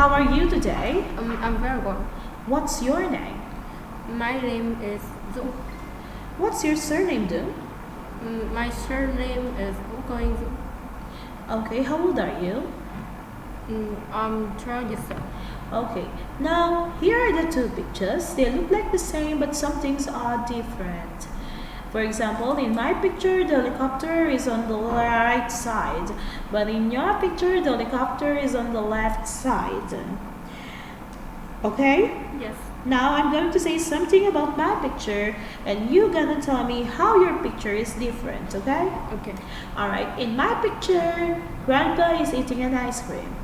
how are you today? I'm very well. What's your name? My name is Dũng. What's your surname, Do? My surname is Going. Okay, how old are you? I'm 12 years old. Okay, now here are the two pictures. They look like the same, but some things are different. For example, in my picture, the helicopter is on the right side, but in your picture, the helicopter is on the left side. Okay? Yes. Now I'm going to say something about my picture, and you're gonna tell me how your picture is different, okay? Okay. Alright, in my picture, Grandpa is eating an ice cream.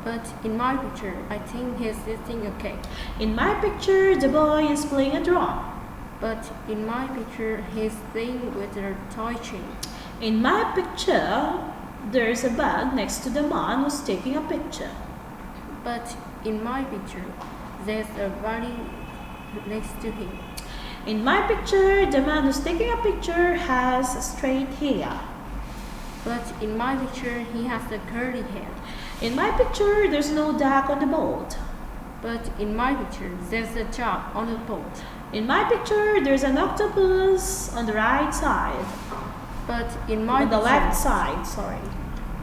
But in my picture, I think he's eating a cake. In my picture, the boy is playing a drum. But in my picture, he's playing with a toy train. In my picture, there's a bag next to the man who's taking a picture. But in my picture, there's a body next to him. In my picture, the man who's taking a picture has straight hair. But in my picture, he has a curly hair. In my picture, there's no duck on the boat. But in my picture, there's a dog on the boat. In my picture, there's an octopus on the right side. But in my on the picture, left side, sorry.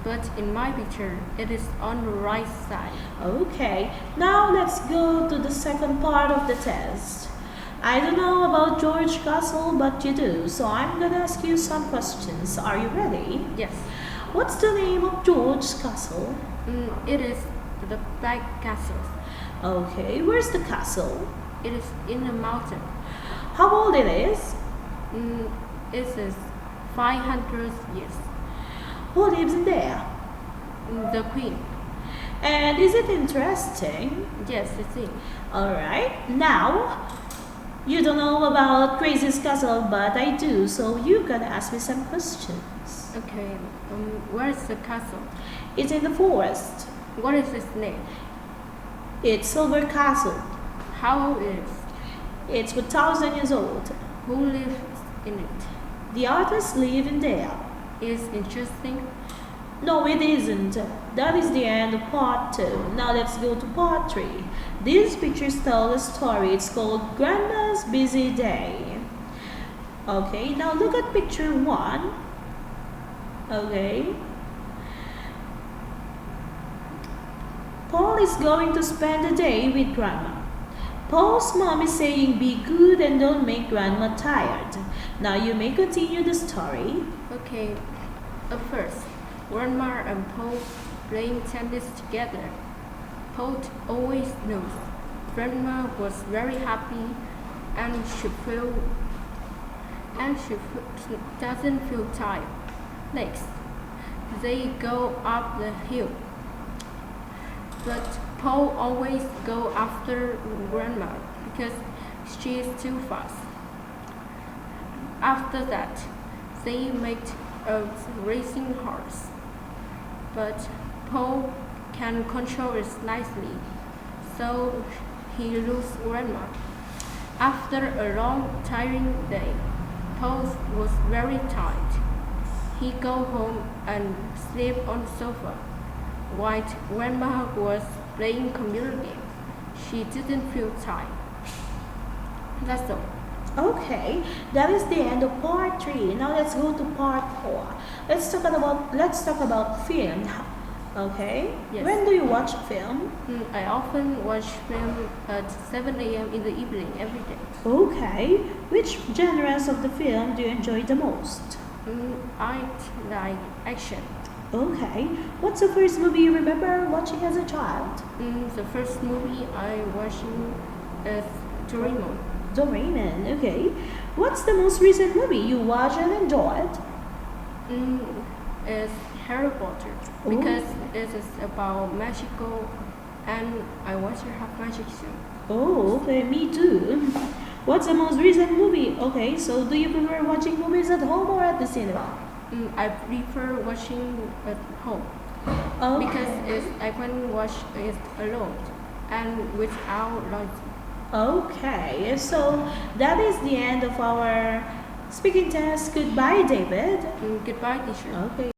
But in my picture, it is on the right side. Okay, now let's go to the second part of the test. I don't know about George Castle, but you do, so I'm gonna ask you some questions. Are you ready? Yes. What's the name of George's castle? It is the Black Castle. Okay, where's the castle? It is in a mountain. How old it is? It is 500 years. Who lives in there? The Queen. And is it interesting? Yes, it is. Alright, now you don't know about Crazy's castle, but I do, so you gotta ask me some questions. Okay, where is the castle? It's in the forest. What is its name? It's Silver Castle. How old is it? It's 1,000 years old. Who lives in it? The artists live in there. Is interesting? No, it isn't. That is the end of part 2. Now let's go to part 3. These pictures tell a story. It's called Grandma's Busy Day. Okay, now look at picture 1. Okay. Paul is going to spend the day with Grandma. Paul's mom is saying be good and don't make Grandma tired. Now you may continue the story. Okay, at first, Grandma and Paul playing tennis together. Paul always knows Grandma was very happy and she doesn't feel tired. Next, they go up the hill. But Paul always go after Grandma because she is too fast. After that, they make a racing horse. But Paul can control it nicely, so he loses Grandma. After a long, tiring day, Paul was very tired. He go home and sleep on the sofa. While Grandma was playing computer game, she didn't feel tired. That's all. Okay, that is the end of part 3. Now let's go to part 4. Let's talk about film. Okay? Yes. When do you watch film? I often watch film at 7 a.m. in the evening every day. Okay. Which genres of the film do you enjoy the most? I like action. Okay. What's the first movie you remember watching as a child? The first movie I watched is Doraemon. Doraemon, okay. What's the most recent movie you watched and enjoyed? It's Harry Potter because it is about magical and I want to have magic soon. Oh, okay, me too. What's the most recent movie? Okay, so do you prefer watching movies at home or at the cinema? I prefer watching at home because I can watch it alone and without noise. Okay, so that is the end of our speaking test. Goodbye, David. Goodbye, teacher. Okay.